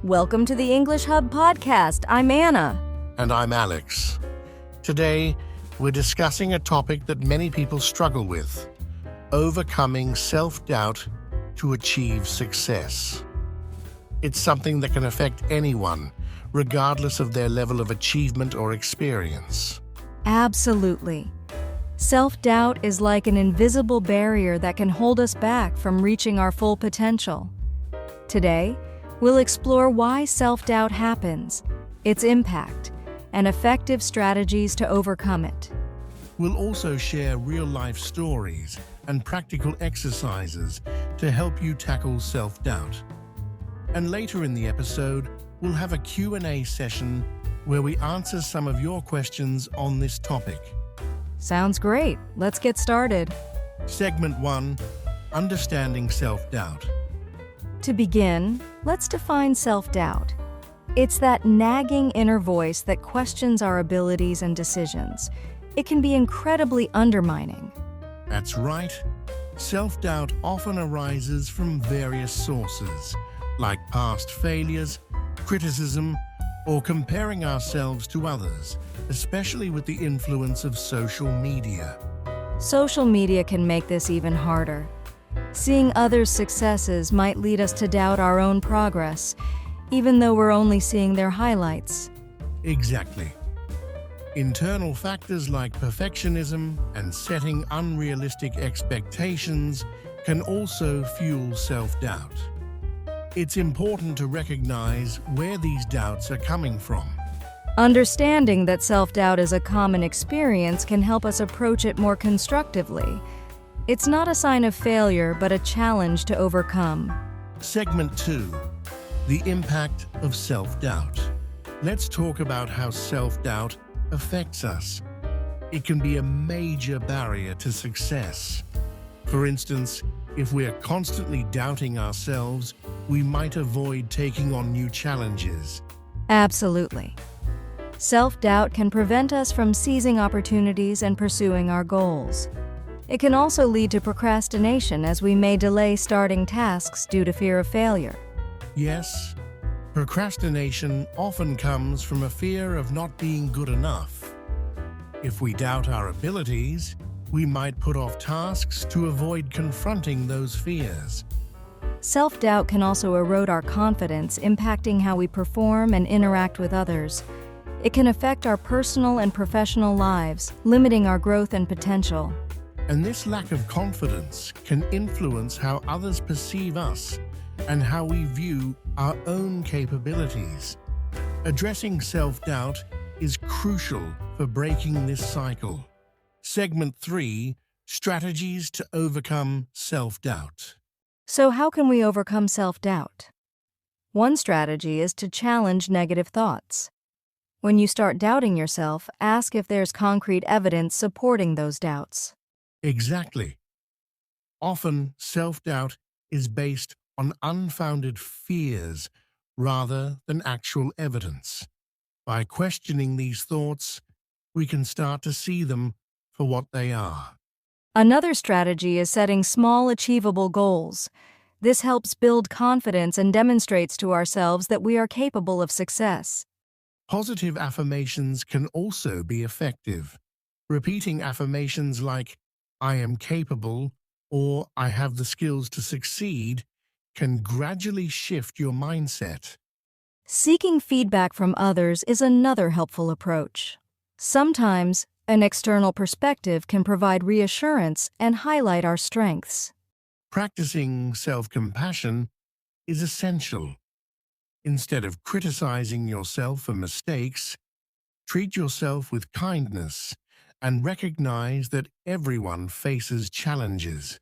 Welcome to the English Hub podcast. I'm Anna. And I'm Alex. Today, we're discussing a topic that many people struggle with: overcoming self-doubt to achieve success. It's something that can affect anyone, regardless of their level of achievement or experience. Absolutely. Self-doubt is like an invisible barrier that can hold us back from reaching our full potential. Today, we'll explore why self-doubt happens, its impact, and effective strategies to overcome it. We'll also share real-life stories and practical exercises to help you tackle self-doubt. And later in the episode, we'll have a Q&A session where we answer some of your questions on this topic. Sounds great. Let's get started. Segment 1: Understanding Self-Doubt. To begin, let's define self-doubt. It's that nagging inner voice that questions our abilities and decisions. It can be incredibly undermining. That's right. Self-doubt often arises from various sources, like past failures, criticism, or comparing ourselves to others, especially with the influence of social media. Social media can make this even harder. Seeing others' successes might lead us to doubt our own progress, even though we're only seeing their highlights. Exactly. Internal factors like perfectionism and setting unrealistic expectations can also fuel self-doubt. It's important to recognize where these doubts are coming from. Understanding that self-doubt is a common experience can help us approach it more constructively. It's not a sign of failure, but a challenge to overcome. Segment 2: The impact of self-doubt. Let's talk about how self-doubt affects us. It can be a major barrier to success. For instance, if we're constantly doubting ourselves, we might avoid taking on new challenges. Absolutely. Self-doubt can prevent us from seizing opportunities and pursuing our goals. It can also lead to procrastination, as we may delay starting tasks due to fear of failure. Yes, procrastination often comes from a fear of not being good enough. If we doubt our abilities, we might put off tasks to avoid confronting those fears. Self-doubt can also erode our confidence, impacting how we perform and interact with others. It can affect our personal and professional lives, limiting our growth and potential. And this lack of confidence can influence how others perceive us and how we view our own capabilities. Addressing self-doubt is crucial for breaking this cycle. Segment 3: Strategies to overcome self-doubt. So how can we overcome self-doubt? One strategy is to challenge negative thoughts. When you start doubting yourself, ask if there's concrete evidence supporting those doubts. Exactly. Often, self-doubt is based on unfounded fears rather than actual evidence. By questioning these thoughts, we can start to see them for what they are. Another strategy is setting small, achievable goals. This helps build confidence and demonstrates to ourselves that we are capable of success. Positive affirmations can also be effective. Repeating affirmations like, "I am capable," or "I have the skills to succeed," can gradually shift your mindset. Seeking feedback from others is another helpful approach. Sometimes, an external perspective can provide reassurance and highlight our strengths. Practicing self-compassion is essential. Instead of criticizing yourself for mistakes, treat yourself with kindness and recognize that everyone faces challenges.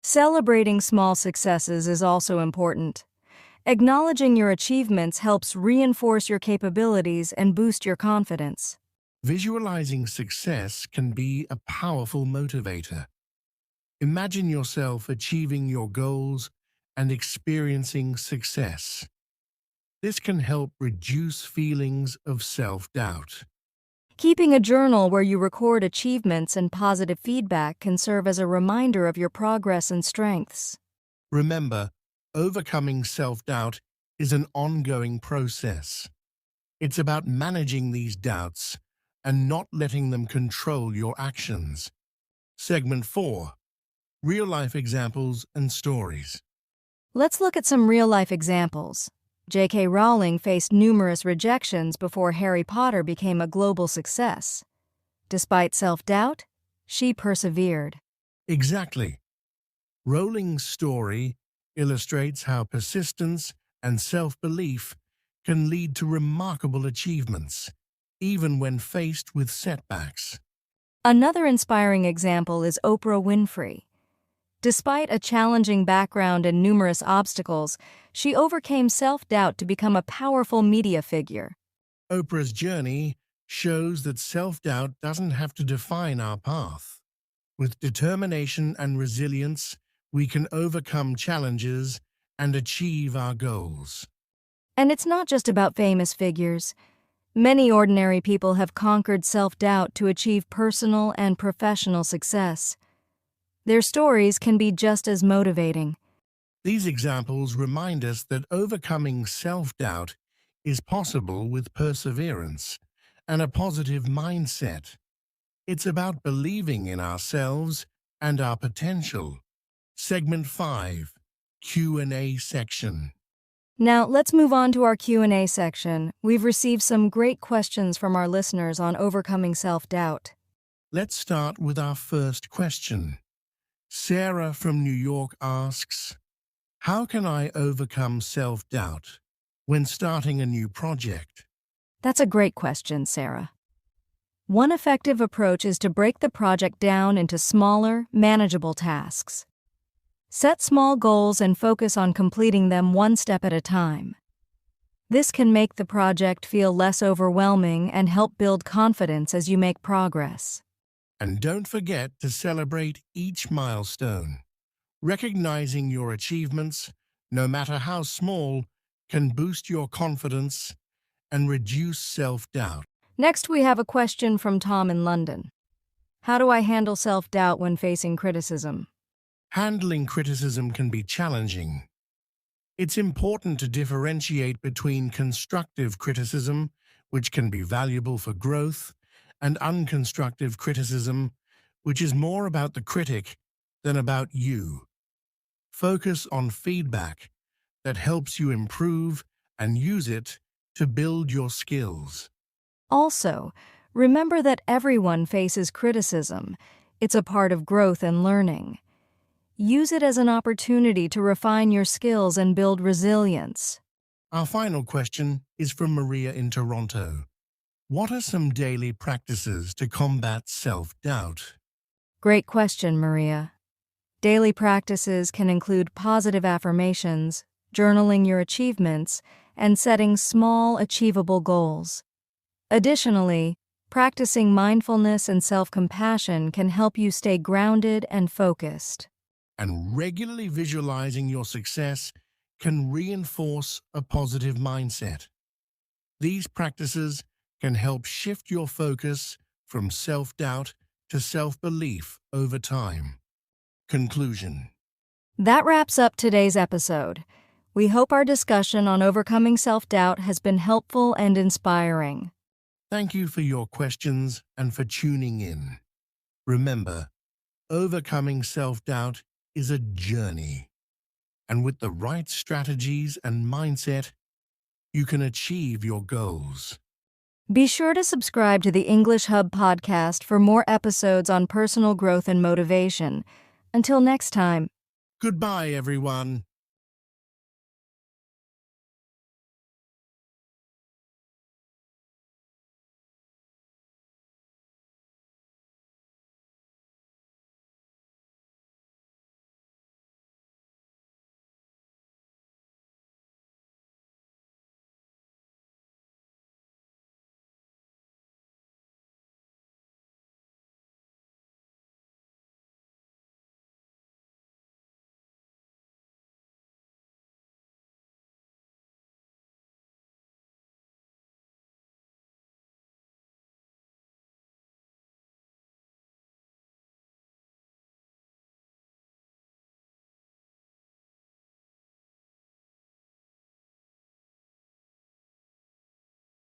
Celebrating small successes is also important. Acknowledging your achievements helps reinforce your capabilities and boost your confidence. Visualizing success can be a powerful motivator. Imagine yourself achieving your goals and experiencing success. This can help reduce feelings of self-doubt. Keeping a journal where you record achievements and positive feedback can serve as a reminder of your progress and strengths. Remember, overcoming self-doubt is an ongoing process. It's about managing these doubts and not letting them control your actions. Segment 4. Real-life examples and stories. Let's look at some real-life examples. J.K. Rowling faced numerous rejections before Harry Potter became a global success. Despite self-doubt, she persevered. Exactly. Rowling's story illustrates how persistence and self-belief can lead to remarkable achievements, even when faced with setbacks. Another inspiring example is Oprah Winfrey. Despite a challenging background and numerous obstacles, she overcame self-doubt to become a powerful media figure. Oprah's journey shows that self-doubt doesn't have to define our path. With determination and resilience, we can overcome challenges and achieve our goals. And it's not just about famous figures. Many ordinary people have conquered self-doubt to achieve personal and professional success. Their stories can be just as motivating. These examples remind us that overcoming self-doubt is possible with perseverance and a positive mindset. It's about believing in ourselves and our potential. Segment 5. Q&A section. Now, let's move on to our Q&A section. We've received some great questions from our listeners on overcoming self-doubt. Let's start with our first question. Sarah from New York asks, how can I overcome self-doubt when starting a new project? That's a great question, Sarah. One effective approach is to break the project down into smaller, manageable tasks. Set small goals and focus on completing them one step at a time. This can make the project feel less overwhelming and help build confidence as you make progress. And don't forget to celebrate each milestone. Recognizing your achievements, no matter how small, can boost your confidence and reduce self-doubt. Next, we have a question from Tom in London. How do I handle self-doubt when facing criticism? Handling criticism can be challenging. It's important to differentiate between constructive criticism, which can be valuable for growth, and unconstructive criticism, which is more about the critic than about you. Focus on feedback that helps you improve and use it to build your skills. Also, remember that everyone faces criticism. It's a part of growth and learning. Use it as an opportunity to refine your skills and build resilience. Our final question is from Maria in Toronto. What are some daily practices to combat self-doubt? Great question, Maria. Daily practices can include positive affirmations, journaling your achievements, and setting small, achievable goals. Additionally, practicing mindfulness and self-compassion can help you stay grounded and focused. And regularly visualizing your success can reinforce a positive mindset. These practices can help shift your focus from self-doubt to self-belief over time. Conclusion. That wraps up today's episode. We hope our discussion on overcoming self-doubt has been helpful and inspiring. Thank you for your questions and for tuning in. Remember, overcoming self-doubt is a journey, and with the right strategies and mindset, you can achieve your goals. Be sure to subscribe to the English Hub podcast for more episodes on personal growth and motivation. Until next time. Goodbye, everyone.